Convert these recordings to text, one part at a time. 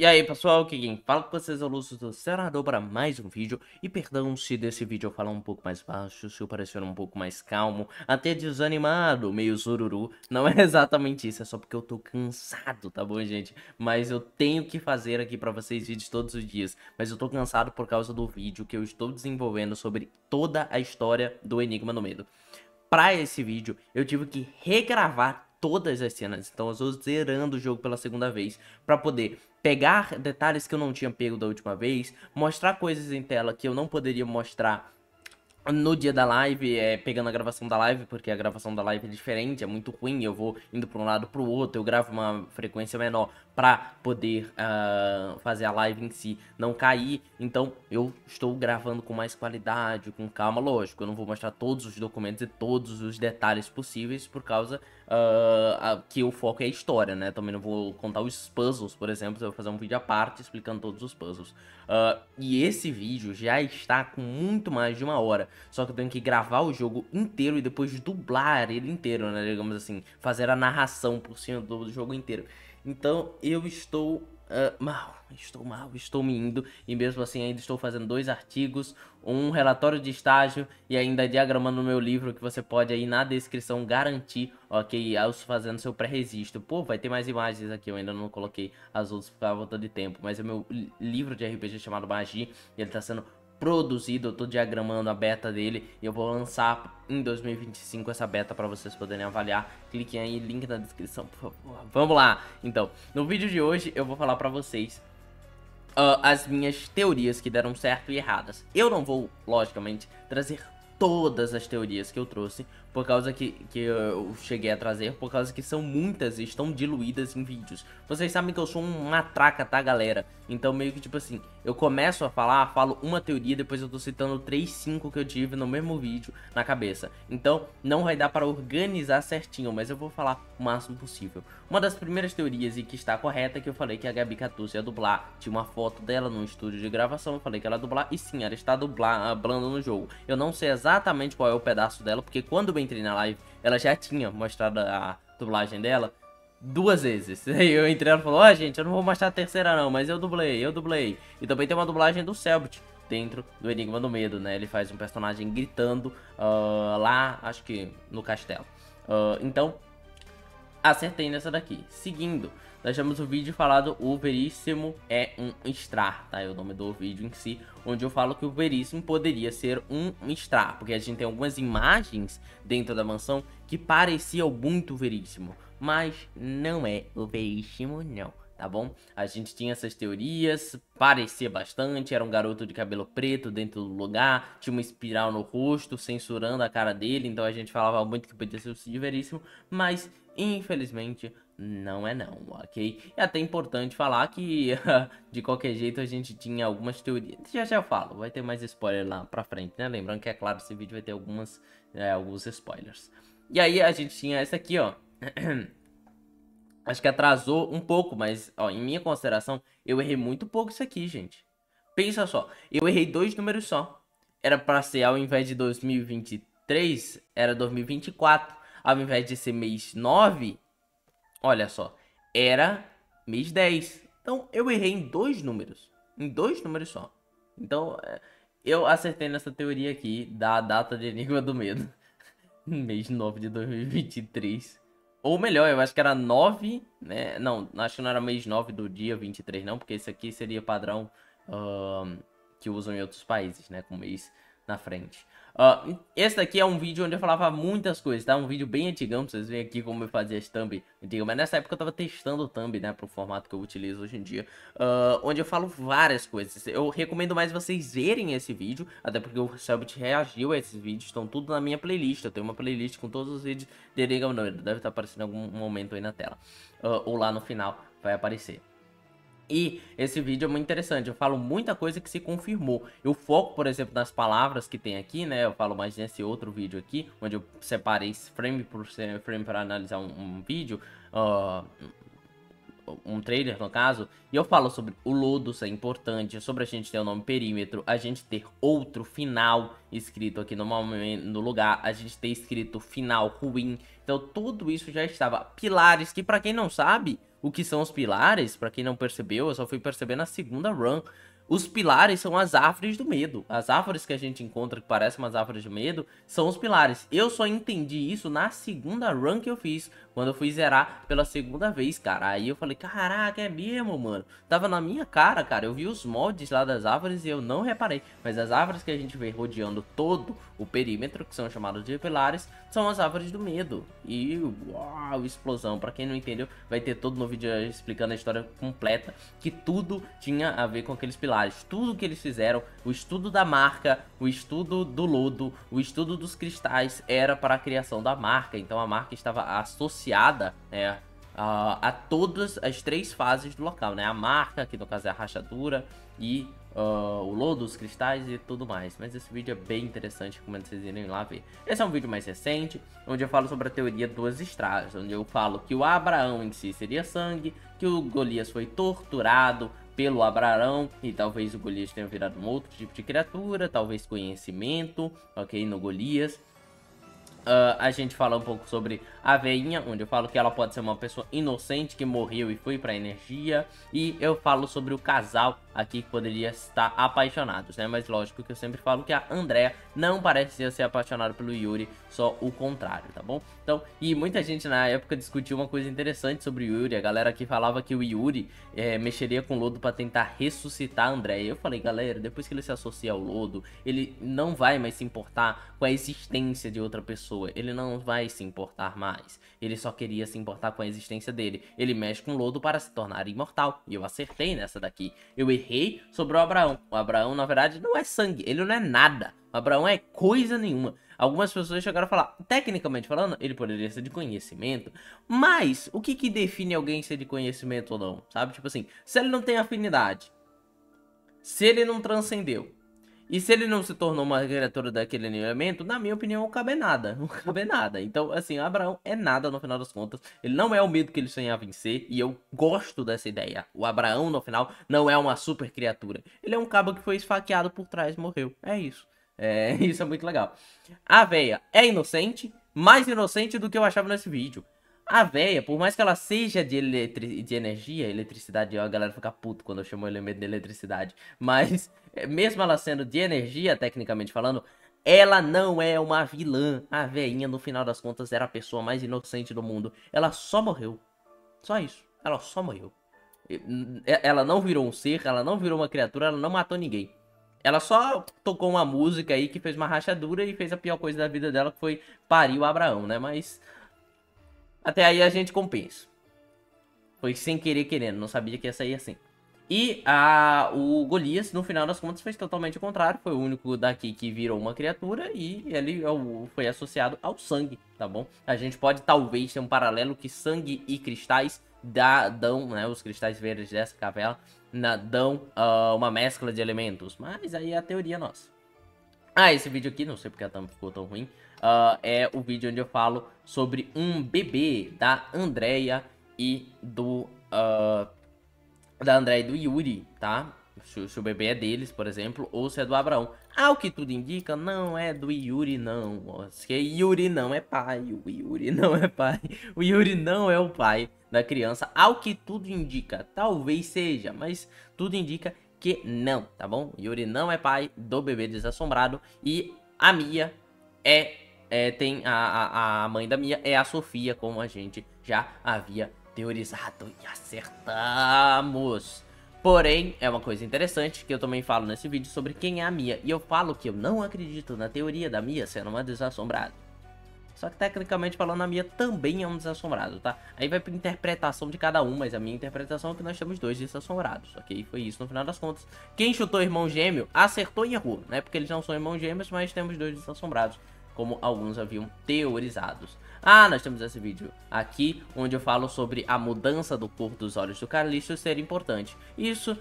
E aí pessoal, aqui quem fala com vocês é o Lúcio do Senador para mais um vídeo. E perdão se desse vídeo eu falar um pouco mais baixo, se eu parecer um pouco mais calmo, até desanimado, meio zururu. Não é exatamente isso, é só porque eu tô cansado, tá bom gente? Mas eu tenho que fazer aqui pra vocês vídeos todos os dias. Mas eu tô cansado por causa do vídeo que eu estou desenvolvendo sobre toda a história do Enigma do Medo. Pra esse vídeo, eu tive que regravar todas as cenas, então eu estou zerando o jogo pela segunda vez, pra poder pegar detalhes que eu não tinha pego da última vez, mostrar coisas em tela que eu não poderia mostrar no dia da live, pegando a gravação da live, porque a gravação da live é diferente, é muito ruim, eu vou indo para um lado para o outro, eu gravo uma frequência menor para poder fazer a live em si não cair, então eu estou gravando com mais qualidade, com calma, lógico, eu não vou mostrar todos os documentos e todos os detalhes possíveis, por causa que o foco é a história, né, também não vou contar os puzzles, por exemplo, eu vou fazer um vídeo à parte explicando todos os puzzles. E esse vídeo já está com muito mais de 1 hora. Só que eu tenho que gravar o jogo inteiro e depois dublar ele inteiro, né? Digamos assim, fazer a narração por cima do jogo inteiro. Então eu estou mal, estou me indo. E mesmo assim ainda estou fazendo 2 artigos, um relatório de estágio e ainda diagramando o meu livro, que você pode aí na descrição garantir, ok? Fazendo seu pré-registro. Pô, vai ter mais imagens aqui, eu ainda não coloquei as outras por falta de tempo. Mas é meu livro de RPG chamado Magia, e ele tá sendo produzido, eu tô diagramando a beta dele e eu vou lançar em 2025 essa beta para vocês poderem avaliar. Cliquem aí, link na descrição, por favor. Vamos lá. Então, no vídeo de hoje eu vou falar para vocês as minhas teorias que deram certo e erradas. Eu não vou, logicamente, trazer todas as teorias que eu trouxe, por causa que eu cheguei a trazer, por causa que são muitas e estão diluídas em vídeos. Vocês sabem que eu sou um matraca, tá, galera? Então meio que tipo assim, eu começo a falar, falo uma teoria, depois eu tô citando 3, 5 que eu tive no mesmo vídeo na cabeça. Então não vai dar para organizar certinho, mas eu vou falar o máximo possível. Uma das primeiras teorias, e que está correta, é que eu falei que a Gabi Catuzzi ia dublar. Tinha uma foto dela no estúdio de gravação, eu falei que ela ia dublar, e sim, ela está dublando no jogo. Eu não sei exatamente qual é o pedaço dela, porque quando eu entrei na live, ela já tinha mostrado a dublagem dela 2 vezes. Aí eu entrei e ela falou, gente, eu não vou mostrar a terceira não, mas eu dublei. E também tem uma dublagem do Cellbit dentro do Enigma do Medo, né? Ele faz um personagem gritando lá, acho que no castelo. Então, acertei nessa daqui. Seguindo, nós temos o vídeo falado o Veríssimo é um Strar, tá? É o nome do vídeo em si, onde eu falo que o Veríssimo poderia ser um Strar, porque a gente tem algumas imagens dentro da mansão que pareciam muito Veríssimo, mas não é o Veríssimo não, tá bom? A gente tinha essas teorias, parecia bastante, era um garoto de cabelo preto dentro do lugar, tinha uma espiral no rosto, censurando a cara dele, então a gente falava muito que podia ser o Cid Veríssimo, mas infelizmente não é não, ok? É até importante falar que de qualquer jeito a gente tinha algumas teorias, já eu falo, vai ter mais spoiler lá pra frente, né? Lembrando que é claro, esse vídeo vai ter alguns spoilers. E aí a gente tinha essa aqui, ó. Acho que atrasou um pouco, mas ó, em minha consideração, eu errei muito pouco isso aqui, gente. Pensa só, eu errei 2 números só. Era pra ser, ao invés de 2023, era 2024. Ao invés de ser mês 9, olha só, era mês 10. Então eu errei em 2 números. Em 2 números só. Então eu acertei nessa teoria aqui da data de Enigma do Medo. Mês 9 de 2023. Ou melhor, eu acho que era 9, né? Não, acho que não era mês 9 do dia 23 não, porque esse aqui seria padrão que usam em outros países, né? Com mês na frente. Esse daqui é um vídeo onde eu falava muitas coisas, tá? Um vídeo bem antigão, pra vocês verem aqui como eu fazia as thumb antigas. Mas nessa época eu tava testando o thumb, né? Pro formato que eu utilizo hoje em dia. Onde eu falo várias coisas. Eu recomendo mais vocês verem esse vídeo, até porque o Selbit reagiu a esses vídeos. Estão tudo na minha playlist. Eu tenho uma playlist com todos os vídeos de Enigma do Medo. Deve estar aparecendo em algum momento aí na tela. Ou lá no final vai aparecer. E esse vídeo é muito interessante, eu falo muita coisa que se confirmou. Eu foco, por exemplo, nas palavras que tem aqui, né? Eu falo mais nesse outro vídeo aqui, onde eu separei frame por frame para analisar um vídeo, um trailer no caso. E eu falo sobre o lodo ser importante, sobre a gente ter o nome perímetro, a gente ter outro final escrito aqui no lugar, a gente ter escrito final ruim. Então tudo isso já estava. Pilares que, para quem não sabe, o que são os pilares, pra quem não percebeu, eu só fui perceber na segunda run. Os pilares são as árvores do medo. As árvores que a gente encontra que parecem umas árvores de medo são os pilares. Eu só entendi isso na segunda run que eu fiz, quando eu fui zerar pela segunda vez, cara. Aí eu falei, caraca, é mesmo, mano. Tava na minha cara, cara. Eu vi os mods lá das árvores e eu não reparei. Mas as árvores que a gente vê rodeando todo o perímetro, que são chamadas de pilares, são as árvores do medo. E, uau, explosão. Pra quem não entendeu, vai ter todo no vídeo explicando a história completa, que tudo tinha a ver com aqueles pilares. Tudo que eles fizeram, o estudo da marca, o estudo do lodo, o estudo dos cristais, era para a criação da marca. Então a marca estava associada, né, a todas as 3 fases do local, né? A marca, que no caso é a rachadura, e o lodo, os cristais e tudo mais. Mas esse vídeo é bem interessante, recomendo vocês irem lá ver. Esse é um vídeo mais recente, onde eu falo sobre a teoria dos estralos, onde eu falo que o Abraão em si seria sangue, que o Golias foi torturado pelo Abraão, e talvez o Golias tenha virado um outro tipo de criatura, talvez conhecimento, ok, no Golias. A gente fala um pouco sobre a veinha, onde eu falo que ela pode ser uma pessoa inocente que morreu e foi pra energia. E eu falo sobre o casal aqui que poderia estar apaixonados, né? Mas lógico que eu sempre falo que a Andrea não parece ser apaixonada pelo Yuri, só o contrário, tá bom? Então, e muita gente na época discutiu uma coisa interessante sobre o Yuri. A galera aqui falava que o Yuri mexeria com o lodo pra tentar ressuscitar a Andrea. E eu falei, galera, depois que ele se associa ao lodo, ele não vai mais se importar com a existência de outra pessoa. Ele não vai se importar mais. Ele só queria se importar com a existência dele. Ele mexe com o lodo para se tornar imortal. E eu acertei nessa daqui. Eu errei sobre o Abraão. O Abraão, na verdade, não é sangue. Ele não é nada. O Abraão é coisa nenhuma. Algumas pessoas chegaram a falar, tecnicamente falando, ele poderia ser de conhecimento. Mas, o que define alguém ser de conhecimento ou não? Sabe? Tipo assim, se ele não tem afinidade, se ele não transcendeu, e se ele não se tornou uma criatura daquele elemento, na minha opinião, não cabe nada. Não cabe nada. Então, assim, o Abraão é nada no final das contas. Ele não é o medo que ele sonhava em ser. E eu gosto dessa ideia. O Abraão, no final, não é uma super criatura. Ele é um cabo que foi esfaqueado por trás e morreu. É isso. Isso é muito legal. A véia é inocente. Mais inocente do que eu achava nesse vídeo. A véia, por mais que ela seja de energia, eletricidade, a galera fica puto quando eu chamo o elemento de eletricidade. Mas, mesmo ela sendo de energia, tecnicamente falando, ela não é uma vilã. A véinha, no final das contas, era a pessoa mais inocente do mundo. Ela só morreu. Só isso. Ela só morreu. Ela não virou um ser, ela não virou uma criatura, ela não matou ninguém. Ela só tocou uma música aí que fez uma rachadura e fez a pior coisa da vida dela, que foi parir o Abraão, né? Mas até aí a gente compensa. Foi sem querer querendo, não sabia que ia sair assim. E o Golias, no final das contas, fez totalmente o contrário. Foi o único daqui que virou uma criatura e ele foi associado ao sangue, tá bom? A gente pode talvez ter um paralelo que sangue e cristais dão, né, os cristais verdes dessa caverna, dão uma mescla de elementos. Mas aí é a teoria nossa. Esse vídeo aqui, não sei porque a thumb ficou tão ruim, é o vídeo onde eu falo sobre um bebê da Andrea e do Yuri, tá? Se o bebê é deles, por exemplo, ou se é do Abraão. Ao que tudo indica, não é do Yuri, não. Porque Yuri não é pai, o Yuri não é pai. O Yuri não é o pai da criança. Ao que tudo indica, talvez seja, mas tudo indica que não, tá bom? Yuri não é pai do bebê desassombrado. E a Mia tem a mãe da Mia é a Sofia, como a gente já havia teorizado e acertamos. Porém, é uma coisa interessante que eu também falo nesse vídeo sobre quem é a Mia. E eu falo que eu não acredito na teoria da Mia sendo uma desassombrada. Só que tecnicamente falando, a Mia também é um desassombrado, tá? Aí vai pra interpretação de cada um, mas a minha interpretação é que nós temos 2 desassombrados, ok? Foi isso no final das contas. Quem chutou irmão gêmeo acertou e errou, né? Porque eles não são irmãos gêmeos, mas temos 2 desassombrados, como alguns haviam teorizados. Nós temos esse vídeo aqui, onde eu falo sobre a mudança do cor dos olhos do Carlisto ser importante. Isso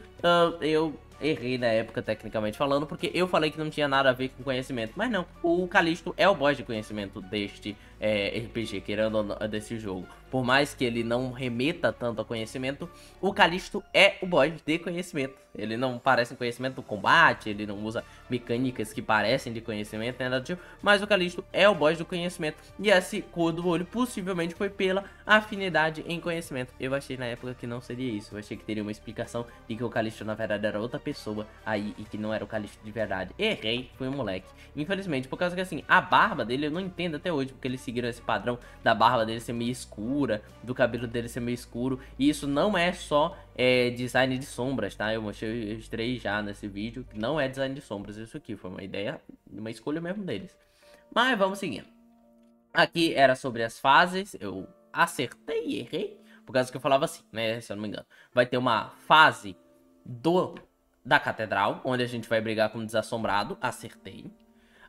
eu errei na época, tecnicamente falando, porque eu falei que não tinha nada a ver com conhecimento. Mas não, o Calisto é o boss de conhecimento deste RPG, querendo ou não, desse jogo. Por mais que ele não remeta tanto a conhecimento, o Calisto é o boss de conhecimento. Ele não parece um conhecimento do combate, ele não usa mecânicas que parecem de conhecimento, nada do tipo, mas o Calisto é o boss do conhecimento. E esse cor do olho possivelmente foi pela afinidade em conhecimento. Eu achei na época que não seria isso, eu achei que teria uma explicação de que o Calisto na verdade era outra pessoa aí e que não era o Calisto de verdade. Errei, fui um moleque. Infelizmente, por causa que assim, a barba dele eu não entendo até hoje, porque eles seguiram esse padrão da barba dele ser meio escura, do cabelo dele ser meio escuro, e isso não é só design de sombras, tá? Eu mostrei já nesse vídeo que não é design de sombras isso aqui, foi uma ideia, uma escolha mesmo deles. Mas vamos seguir. Aqui era sobre as fases, eu acertei e errei, por causa que eu falava assim, né, se eu não me engano. Vai ter uma fase da catedral, onde a gente vai brigar com o desassombrado, acertei.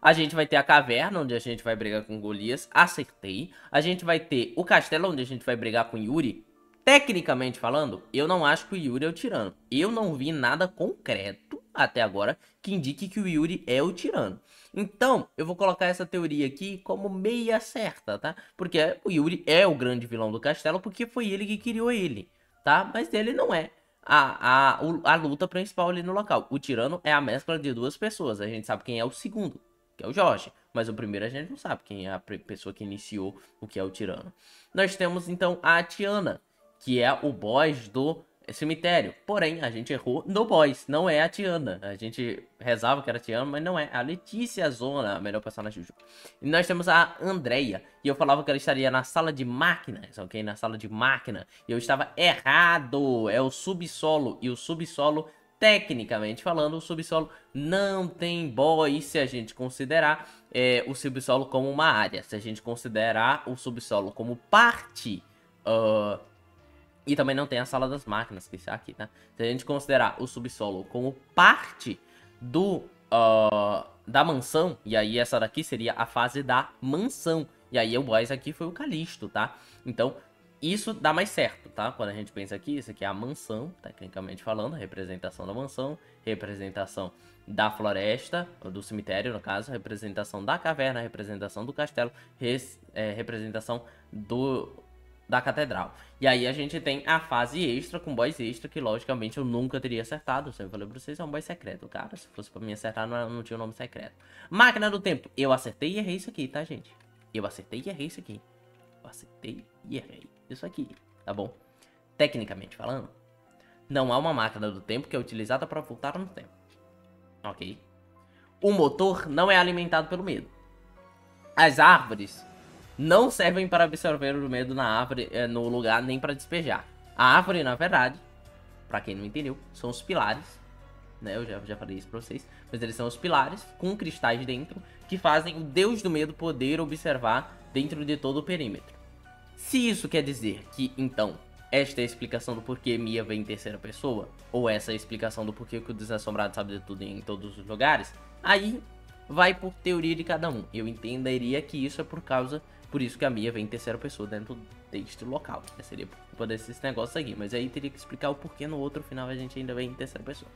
A gente vai ter a caverna, onde a gente vai brigar com Golias, acertei. A gente vai ter o castelo, onde a gente vai brigar com Yuri. Tecnicamente falando, eu não acho que o Yuri é o tirano. Eu não vi nada concreto até agora que indique que o Yuri é o tirano. Então, eu vou colocar essa teoria aqui como meia certa, tá? Porque o Yuri é o grande vilão do castelo, porque foi ele que criou ele, tá? Mas ele não é a luta principal ali no local. O tirano é a mescla de duas pessoas. A gente sabe quem é o segundo, que é o Jorge. Mas o primeiro a gente não sabe quem é a pessoa que iniciou o que é o tirano. Nós temos então a Tiana, que é o boss do cemitério. Porém, a gente errou no boss, não é a Tiana. A gente rezava que era a Tiana, mas não é. A Letícia Zona, a melhor personagem do jogo. E nós temos a Andrea, e eu falava que ela estaria na sala de máquinas, ok? Na sala de máquina. E eu estava errado. É o subsolo. E o subsolo, tecnicamente falando, o subsolo não tem boss se a gente considerar o subsolo como uma área. Se a gente considerar o subsolo como parte... E também não tem a sala das máquinas, que está aqui, tá? Se a gente considerar o subsolo como parte da mansão, e aí essa daqui seria a fase da mansão. E aí o boss aqui foi o Calisto, tá? Então, isso dá mais certo, tá? Quando a gente pensa aqui, isso aqui é a mansão, tecnicamente falando, representação da mansão, representação da floresta, do cemitério, no caso, representação da caverna, representação do castelo, representação da catedral. E aí a gente tem a fase extra com boss extra, que logicamente eu nunca teria acertado. Eu sempre falei pra vocês, é um boss secreto, cara. Se fosse pra mim acertar, não tinha o nome secreto. Máquina do tempo. Eu acertei e errei isso aqui, tá, gente? Eu acertei e errei isso aqui. Eu acertei e errei isso aqui, tá bom? Tecnicamente falando, não há uma máquina do tempo que é utilizada para voltar no tempo. Ok? O motor não é alimentado pelo medo. As árvores não servem para absorver o medo na árvore, no lugar, nem para despejar. A árvore, na verdade, para quem não entendeu, são os pilares, né? Eu já falei isso pra vocês. Mas eles são os pilares, com cristais dentro, que fazem o Deus do Medo poder observar dentro de todo o perímetro. Se isso quer dizer que, então, esta é a explicação do porquê Mia vem em terceira pessoa, ou essa é a explicação do porquê que o Desassombrado sabe de tudo em todos os lugares, aí vai por teoria de cada um. Eu entenderia que isso é por isso que a Mia vem em terceira pessoa dentro deste local. Seria por culpa desses negócios aqui. Mas aí teria que explicar o porquê no outro final a gente ainda vem em terceira pessoa.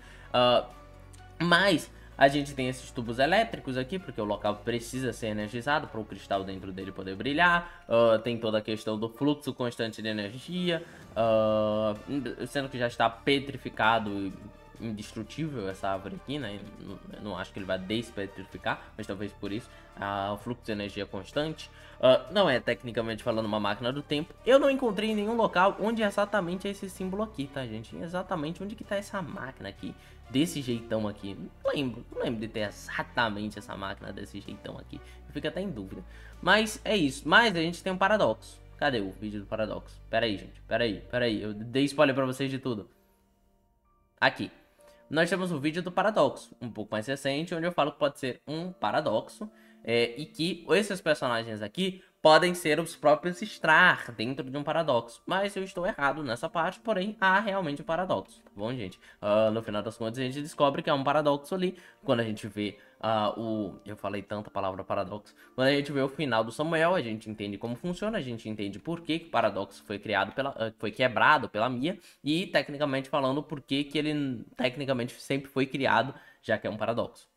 Mas a gente tem esses tubos elétricos aqui, porque o local precisa ser energizado para o cristal dentro dele poder brilhar. Tem toda a questão do fluxo constante de energia. Sendo que já está petrificado, indestrutível essa árvore aqui, né? Eu não acho que ele vai despetrificar, mas talvez por isso. O fluxo de energia constante. Não é tecnicamente falando uma máquina do tempo. Eu não encontrei em nenhum local onde exatamente é esse símbolo aqui, tá, gente? Exatamente onde que tá essa máquina aqui, desse jeitão aqui. Não lembro de ter exatamente essa máquina desse jeitão aqui. Eu fico até em dúvida. Mas é isso. Mas a gente tem um paradoxo. Cadê o vídeo do paradoxo? Pera aí, gente. Pera aí. Eu dei spoiler pra vocês de tudo. Aqui. Nós temos o vídeo do paradoxo, um pouco mais recente, onde eu falo que pode ser um paradoxo, e que esses personagens aqui podem ser os próprios Strar dentro de um paradoxo. Mas eu estou errado nessa parte, porém há realmente um paradoxo, tá bom, gente? No final das contas a gente descobre que há um paradoxo ali, quando a gente vê eu falei tanta palavra paradoxo. Quando a gente vê o final do Samuel, a gente entende como funciona, a gente entende por que o paradoxo foi criado foi quebrado pela Mia, e tecnicamente falando, por que ele tecnicamente sempre foi criado, já que é um paradoxo.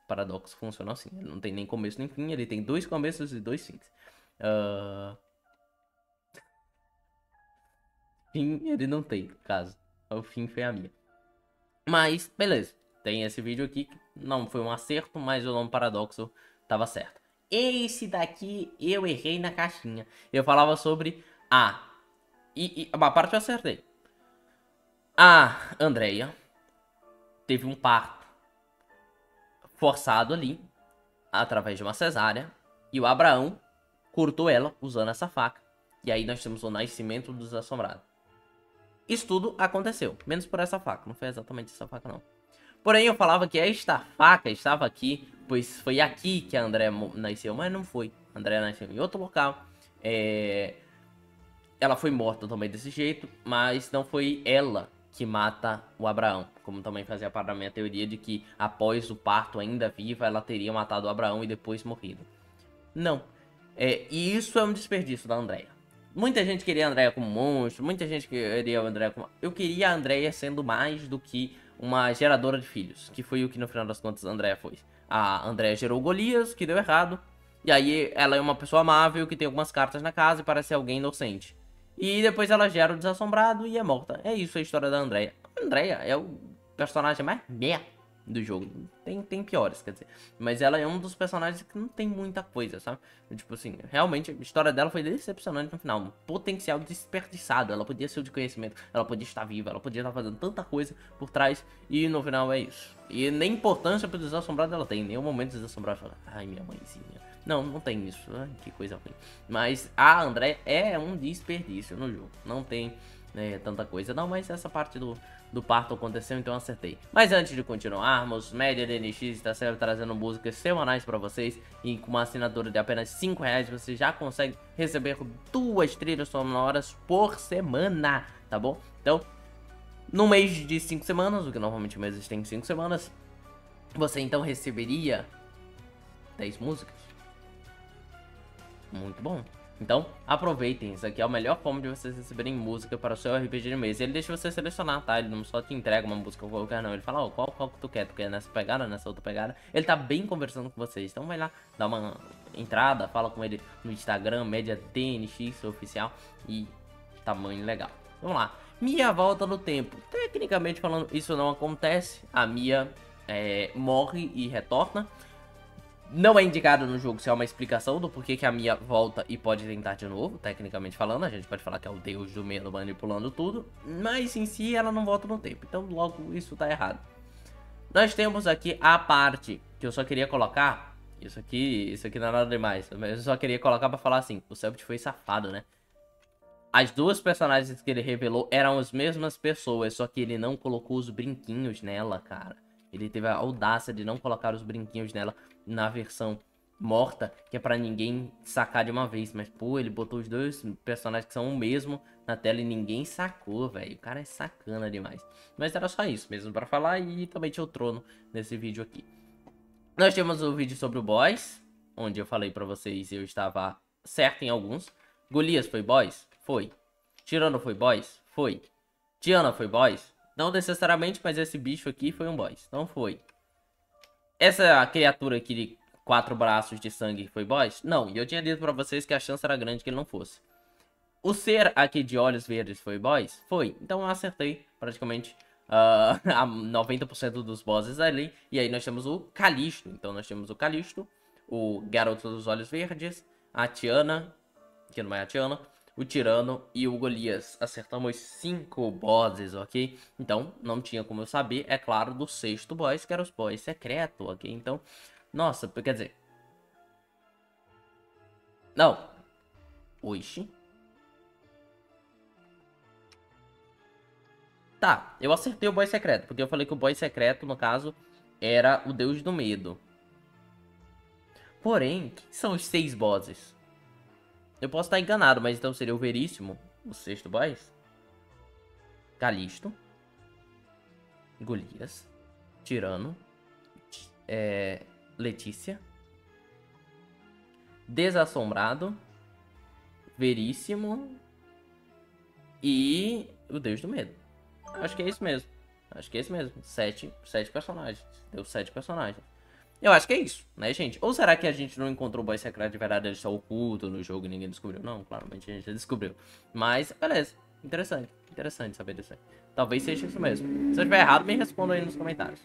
O paradoxo funciona assim, ele não tem nem começo nem fim, ele tem 2 começos e 2 fins. Fim ele não tem, no caso. O fim foi a Mia. Mas, beleza. Tem esse vídeo aqui que não foi um acerto, mas o nome paradoxo tava certo. Esse daqui eu errei na caixinha. Eu falava sobre a parte eu acertei. A Andrea teve um parto forçado ali, através de uma cesárea. E o Abraão cortou ela usando essa faca. E aí nós temos o nascimento dos assombrados. Isso tudo aconteceu, menos por essa faca. Não foi exatamente essa faca, não. Porém, eu falava que esta faca estava aqui, pois foi aqui que a Andrea nasceu, mas não foi. A Andrea nasceu em outro local. Ela foi morta também desse jeito, mas não foi ela que mata o Abraão. Como também fazia parte da minha teoria de que após o parto, ainda viva, ela teria matado o Abraão e depois morrido. Não. E isso é um desperdício da Andrea. Muita gente queria a Andrea como monstro, muita gente queria a Andrea como... Eu queria a Andrea sendo mais do que uma geradora de filhos, que foi o que no final das contas a Andrea foi. A Andrea gerou Golias, que deu errado, e aí ela é uma pessoa amável que tem algumas cartas na casa e parece alguém inocente. E depois ela gera o Desassombrado e é morta. É isso a história da Andrea. A Andrea é o personagem mais do jogo. Tem piores, quer dizer. Mas ela é um dos personagens que não tem muita coisa, sabe? Tipo assim, realmente a história dela foi decepcionante no final. Um potencial desperdiçado. Ela podia ser o de conhecimento, ela podia estar viva, ela podia estar fazendo tanta coisa por trás. E no final é isso. E nem importância pro Desassombrado ela tem. Em nenhum momento o Desassombrado fala, ai minha mãezinha. Não, não tem isso. Ai, que coisa ruim. Mas a André é um desperdício no jogo. Não tem tanta coisa. Não, mas essa parte do parto aconteceu, então eu acertei. Mas antes de continuarmos, Média DNX está sempre trazendo músicas semanais para vocês. E com uma assinatura de apenas R$5 você já consegue receber 2 trilhas sonoras por semana, tá bom? Então, no mês de 5 semanas, o que normalmente meses tem 5 semanas, você então receberia 10 músicas. Muito bom. Então, aproveitem, isso aqui é a melhor forma de vocês receberem música para o seu RPG de mesa. Ele deixa você selecionar, tá? Ele não só te entrega uma música qualquer, não. Ele fala, ó, qual que tu quer? Tu quer nessa pegada, nessa outra pegada? Ele tá bem conversando com vocês. Então vai lá, dá uma entrada, fala com ele no Instagram, Média TNX oficial, e tamanho legal. Vamos lá. Mia volta no tempo. Tecnicamente falando, isso não acontece. A Mia morre e retorna. Não é indicado no jogo se há uma explicação do porquê que a Mia volta e pode tentar de novo, tecnicamente falando. A gente pode falar que é o deus do medo manipulando tudo, mas em si ela não volta no tempo, então logo isso tá errado. Nós temos aqui a parte que eu só queria colocar, isso aqui não é nada demais, mas eu só queria colocar pra falar assim, o Celtic foi safado, né? As duas personagens que ele revelou eram as mesmas pessoas, só que ele não colocou os brinquinhos nela, cara. Ele teve a audácia de não colocar os brinquinhos nela na versão morta, que é pra ninguém sacar de uma vez. Mas, pô, ele botou os dois personagens que são o mesmo na tela e ninguém sacou, velho. O cara é sacana demais. Mas era só isso mesmo pra falar, e também tinha o trono nesse vídeo aqui. Nós temos o vídeo sobre o boss, onde eu falei pra vocês e eu estava certo em alguns. Golias foi boss? Foi. Tirano foi boss? Foi. Tiana foi boss? Não necessariamente, mas esse bicho aqui foi um boss. Não foi. Essa criatura aqui de 4 braços de sangue foi boss? Não. E eu tinha dito pra vocês que a chance era grande que ele não fosse. O ser aqui de olhos verdes foi boss? Foi. Então eu acertei praticamente a 90% dos bosses ali. E aí nós temos o Calisto. Então nós temos o Calisto, o Garoto dos Olhos Verdes, a Tiana, que não é a Tiana, o Tirano e o Golias. Acertamos 5 bosses, ok? Então, não tinha como eu saber, é claro, do 6º boss, que era os boss secreto, ok? Então, nossa, quer dizer... Não. Oxi. Tá, eu acertei o boss secreto, porque eu falei que o boss secreto, no caso, era o Deus do Medo. Porém, quem são os 6 bosses? Eu posso estar enganado, mas então seria o Veríssimo, o sexto boss. Calisto. Golias. Tirano. Letícia. Desassombrado. Veríssimo. E o Deus do Medo. Acho que é isso mesmo. Acho que é isso mesmo. Sete personagens. Deu 7 personagens. Eu acho que é isso, né, gente? Ou será que a gente não encontrou o boy secreto de verdade? Ele está oculto no jogo e ninguém descobriu? Não, claramente a gente já descobriu. Mas, beleza. Interessante. Interessante saber disso aí. Talvez seja isso mesmo. Se eu estiver errado, me responda aí nos comentários.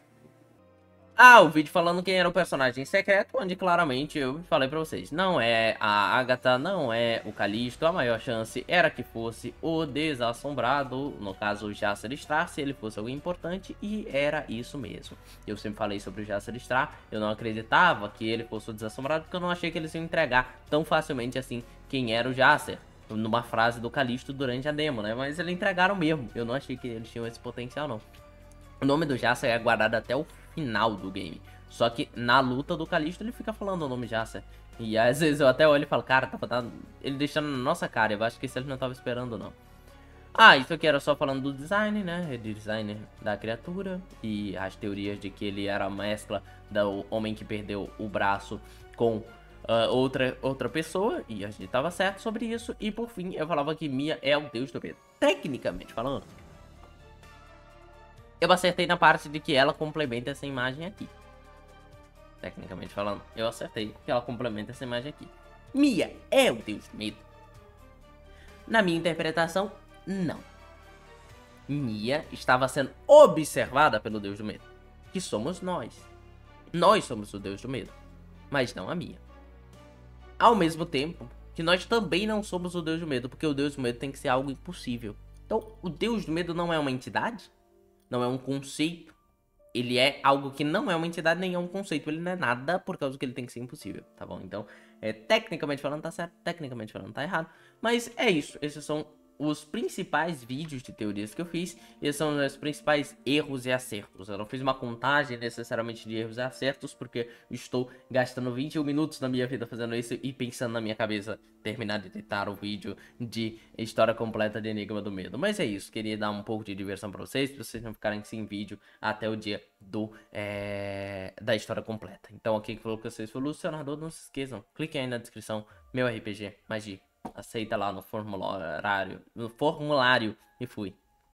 Ah, o vídeo falando quem era o personagem secreto, onde claramente eu falei pra vocês. Não é a Agatha, não é o Calisto, a maior chance era que fosse o Desassombrado, no caso o Jasser Star, se ele fosse alguém importante, e era isso mesmo. Eu sempre falei sobre o Jasser Star, eu não acreditava que ele fosse o Desassombrado, porque eu não achei que eles iam entregar tão facilmente assim quem era o Jasser. Numa frase do Calisto durante a demo, né? Mas eles entregaram mesmo, eu não achei que eles tinham esse potencial não. O nome do Jasser é guardado até o final do game. Só que na luta do Calisto ele fica falando o nome Jasser. E às vezes eu até olho e falo, cara, ele deixando na nossa cara. Eu acho que isso ele não tava esperando, não. Ah, isso aqui era só falando do design, né? De design da criatura. E as teorias de que ele era a mescla do homem que perdeu o braço com outra pessoa. E a gente tava certo sobre isso. E por fim, eu falava que Mia é o deus do medo. Tecnicamente falando, eu acertei na parte de que ela complementa essa imagem aqui. Tecnicamente falando, eu acertei que ela complementa essa imagem aqui. Mia é o deus do medo? Na minha interpretação, não. Mia estava sendo observada pelo deus do medo, que somos nós. Nós somos o deus do medo, mas não a Mia. Ao mesmo tempo que nós também não somos o deus do medo, porque o deus do medo tem que ser algo impossível. Então, o deus do medo não é uma entidade? Não é um conceito? Ele é algo que não é uma entidade nem é um conceito. Ele não é nada por causa que ele tem que ser impossível, tá bom? Então, tecnicamente falando tá certo, tecnicamente falando tá errado. Mas é isso, esses são os principais vídeos de teorias que eu fiz. Esses são os principais erros e acertos. Eu não fiz uma contagem necessariamente de erros e acertos, porque estou gastando 21 minutos na minha vida fazendo isso e pensando na minha cabeça terminar de editar o vídeo de história completa de Enigma do Medo. Mas é isso, queria dar um pouco de diversão pra vocês não ficarem sem vídeo até o dia da história completa. Então aqui que falou com vocês foi o Luciano, não se esqueçam, cliquem aí na descrição, meu RPG, Magia. Aceita lá no formulário e fui.